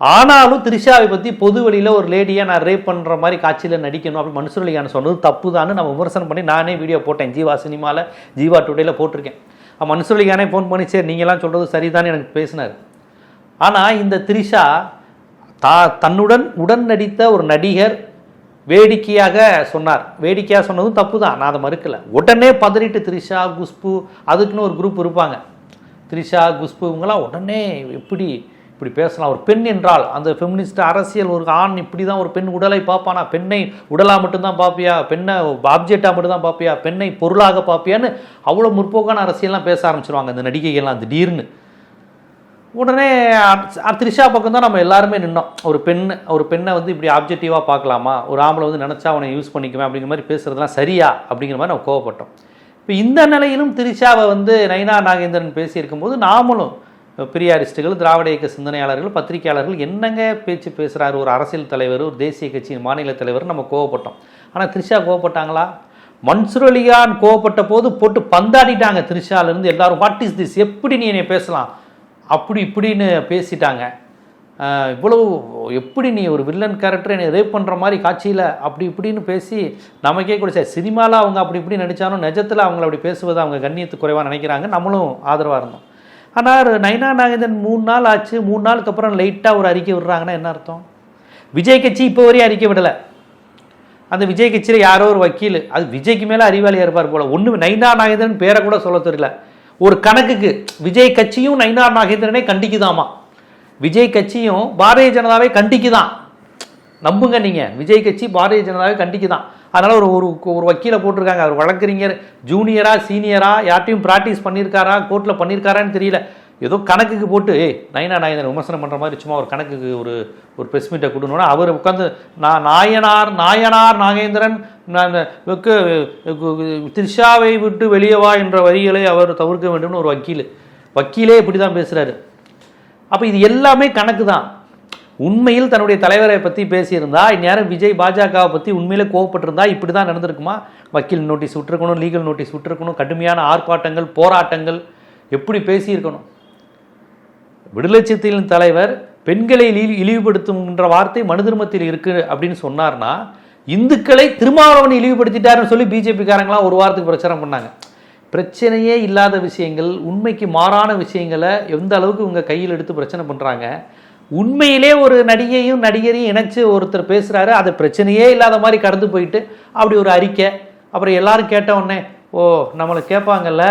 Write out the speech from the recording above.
ஆனாலும் த்ரிஷாவை பற்றி பொது வழியில் ஒரு லேடியாக நான் ரேப் பண்ணுற மாதிரி காட்சியில் நடிக்கணும் அப்படின்னு மன்சூர் அலிகான் சொன்னது தப்பு தான் நம்ம விமர்சனம் பண்ணி நானே வீடியோ போட்டேன். ஜீவா சினிமாவில் ஜீவா டுடேல போட்டிருக்கேன். மன்சூர் அலிகானே ஃபோன் பண்ணி சரி நீங்களாம் சொல்கிறது சரிதான் எனக்கு பேசினார். ஆனால் இந்த த்ரிஷா தன்னுடன் உடன் நடித்த ஒரு நடிகர் வேடிக்கையாக சொன்னார். வேடிக்கையாக சொன்னதும் தப்பு தான், நான் அதை மறுக்கலை. உடனே பதறிட்டு த்ரிஷா குஷ்பு அதுக்குன்னு ஒரு குரூப் இருப்பாங்க. த்ரிஷா குஷ்பு இவங்கெல்லாம் உடனே இப்படி பேசலாம். ஒரு பெண் என்றால் அந்த ஃபெமினிஸ்ட் அரசியல் ஒரு ஆண் இப்படி தான் ஒரு பெண் உடலை பார்ப்பானா, பெண்ணை உடலாக மட்டும்தான் பார்ப்பியா, பெண்ணை ஆப்ஜெக்டாக மட்டும்தான் பார்ப்பியா, பெண்ணை பொருளாக பார்ப்பியான்னு அவ்வளோ முற்போக்கான அரசியல்லாம் பேச ஆரம்பிச்சிருவாங்க இந்த நடிகைகள்லாம் திடீர்னு. உடனே த்ரிஷா பக்கம் தான் நம்ம எல்லாருமே நின்னோம். ஒரு பெண்ணை வந்து இப்படி ஆப்ஜெக்டிவாக பார்க்கலாமா, ஒரு ஆம்பளை வந்து நினச்சா அவனை யூஸ் பண்ணிக்குவேன் அப்படிங்கிற மாதிரி பேசுகிறதுலாம் சரியா அப்படிங்கிற மாதிரி நம்ம கோவப்பட்டோம். இப்போ இந்த நிலையிலும் த்ரிஷாவை வந்து நயினா நாகேந்திரன் பேசியிருக்கும்போது நாமளும் பெரியாரிஸ்டுகள், திராவிட இயக்க சிந்தனையாளர்கள், பத்திரிகையாளர்கள் என்னங்க பேச்சு பேசுகிறாரு ஒரு அரசியல் தலைவர், ஒரு தேசிய கட்சியின் மாநில தலைவர் நம்ம கோவப்பட்டோம். ஆனால் த்ரிஷா கோவப்பட்டாங்களா? மன்சூர் அலிகான் கோவப்பட்ட போது போட்டு பந்தாடிட்டாங்க த்ரிஷாலேருந்து எல்லாரும். வாட் இஸ் திஸ், எப்படி நீ என்னை பேசலாம் அப்படி இப்படின்னு பேசிட்டாங்க. இவ்வளவு எப்படி நீ ஒரு வில்லன் கேரக்டர் என்னை ரேப் பண்ணுற மாதிரி காட்சியில் அப்படி இப்படின்னு பேசி நமக்கே கூட சார் சினிமாவில் அவங்க அப்படி இப்படி நடித்தாலும் நிஜத்தில் அவங்கள அப்படி பேசுவதை அவங்க கண்ணியத்து குறைவாக நினைக்கிறாங்க. நம்மளும் ஆதரவாக இருந்தோம். ஆனால் நயினா நாகேந்திரன் 3 நாள் ஆச்சு, 3 நாளுக்கு அப்புறம் லைட்டாக ஒரு அறிக்கை விடுறாங்கன்னா என்ன அர்த்தம்? விஜய் கட்சி இப்போ வரையும் அறிக்கை விடலை. அந்த விஜய் கட்சியில் யாரோ ஒரு வக்கீல், அது விஜய்க்கு மேலே அறிவாளியாக இருப்பார் போல், ஒன்று நயினா நாகேந்திரன் பேரை கூட சொல்ல தெரியல. ஒரு கணக்குக்கு விஜய் கட்சியும் நயினா நாகேந்திரனை கண்டிக்குதாமா, விஜய் கட்சியும் பாரதிய ஜனதாவை கண்டிக்குதான். நம்புங்க நீங்கள், விஜய் கட்சி பாரதிய ஜனதாவை கண்டிக்குதான். அதனால் ஒரு வக்கீலை போட்டிருக்காங்க. அவர் வழக்கறிஞர் ஜூனியரா சீனியரா யார்ட்டையும் ப்ராக்டிஸ் பண்ணியிருக்காரா, கோர்ட்டில் பண்ணியிருக்காரான்னு தெரியல, ஏதோ கணக்குக்கு போட்டு நயினா நாகேந்திரன் விமர்சனம் பண்ணுற மாதிரி சும்மா ஒரு கணக்குக்கு ஒரு ப்ரெஸ் மீட்டை கொடுக்கணுன்னா அவர் உட்காந்து நாயனார் நாகேந்திரன் த்ரிஷாவை விட்டு வெளியே வா என்ற வரிகளை அவர் தவிர்க்க வேண்டும்னு ஒரு வக்கீலே இப்படி தான் பேசுகிறாரு. அப்போ இது எல்லாமே கணக்கு தான். உண்மையில் தன்னுடைய தலைவரை பற்றி பேசியிருந்தா இந்நேரம் விஜய் பாஜகவை பற்றி உண்மையிலே கோவப்பட்டிருந்தா இப்படி தான் நடந்திருக்குமா? வக்கீல் நோட்டீஸ் விட்டுருக்கணும், லீகல் நோட்டீஸ் விட்டுருக்கணும், கடுமையான ஆர்ப்பாட்டங்கள் போராட்டங்கள் எப்படி பேசியிருக்கணும். விடுதலை சிறுத்தைகளின் தலைவர் பெண்களை இழிவுபடுத்தும்ன்ற வார்த்தை மனு திருமத்தில் இருக்கு அப்படின்னு சொன்னார்னா இந்துக்களை திருமாவளவன் இழிவுபடுத்திட்டாருன்னு சொல்லி பிஜேபிக்காரங்களாம் ஒரு வாரத்துக்கு பிரச்சாரம் பண்ணாங்க. பிரச்சனையே இல்லாத விஷயங்கள், உண்மைக்கு மாறான விஷயங்களை எந்த அளவுக்கு இவங்க கையில் எடுத்து பிரச்சனை பண்ணுறாங்க. உண்மையிலே ஒரு நடிகையும் நடிகரையும் இணைச்சு ஒருத்தர் பேசுகிறாரு, அதை பிரச்சனையே இல்லாத மாதிரி கடந்து போயிட்டு அப்படி ஒரு அறிக்கை. அப்புறம் எல்லாரும் கேட்ட உடனே ஓ நம்மளை கேட்பாங்கல்ல